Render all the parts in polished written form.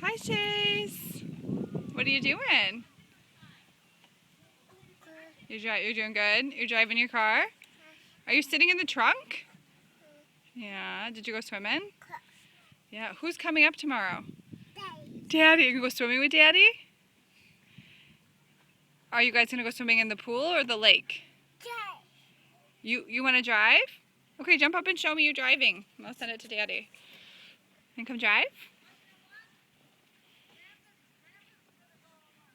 Hi, Chase. What are you doing? You're doing good? You're driving your car? Are you sitting in the trunk? Yeah. Did you go swimming? Yeah. Who's coming up tomorrow? Daddy. You gonna go swimming with Daddy? Are you guys gonna go swimming in the pool or the lake? You wanna drive? Okay, jump up and show me you driving. I'll send it to Daddy. And come drive?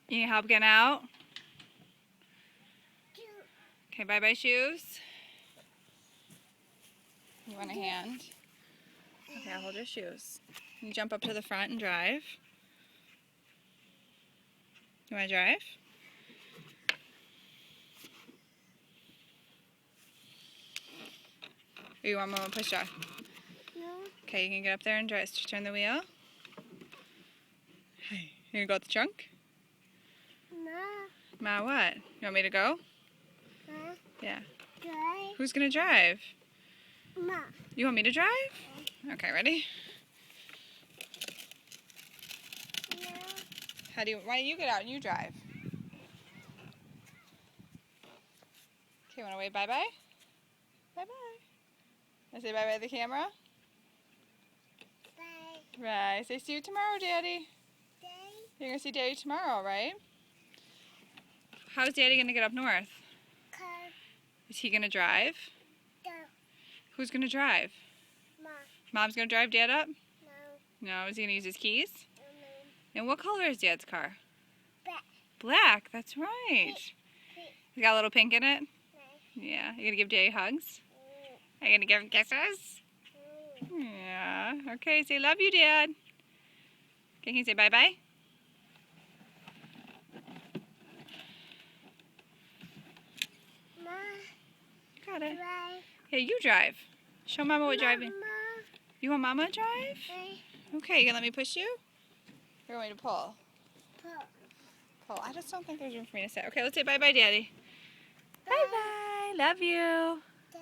You need help getting out? Okay, bye-bye shoes. You want a hand? Okay, I'll hold your shoes. You jump up to the front and drive. You want to drive? Or you want Mama to push off? No. Okay, you can get up there and drive. Turn the wheel. Hey, you gonna go out the trunk? No. Ma, what? You want me to go? Huh? Yeah. Drive. Who's gonna drive? Ma. You want me to drive? Okay, ready? No. Why don't you get out and you drive? Okay, wanna wave bye-bye? Bye-bye. I say bye-bye to the camera? Bye. Right. Say see you tomorrow, Daddy. Day. You're gonna see Daddy tomorrow, right? How's Daddy gonna get up north? Car. Is he gonna drive? Go. Who's gonna drive? Ma. Mom's gonna drive Dad up? No. No. Is he gonna use his keys? No. And what color is Dad's car? Black. Black. That's right. He's got a little pink in it? No. Yeah. You gonna give Daddy hugs? Are you gonna give him kisses? Yeah. Okay. Say love you, Dad. Okay. Can you say bye-bye? Ma. You got it. Drive. Hey, you drive. Show Mama what driving. Mama. You want Mama to drive? Hey. Okay, you gonna let me push you? Or you want me to pull? Pull. Pull. I just don't think there's room for me to sit. Okay, let's say bye-bye, Daddy. Bye-bye. Love you. Day.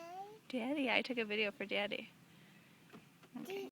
Daddy, I took a video for Daddy. Okay.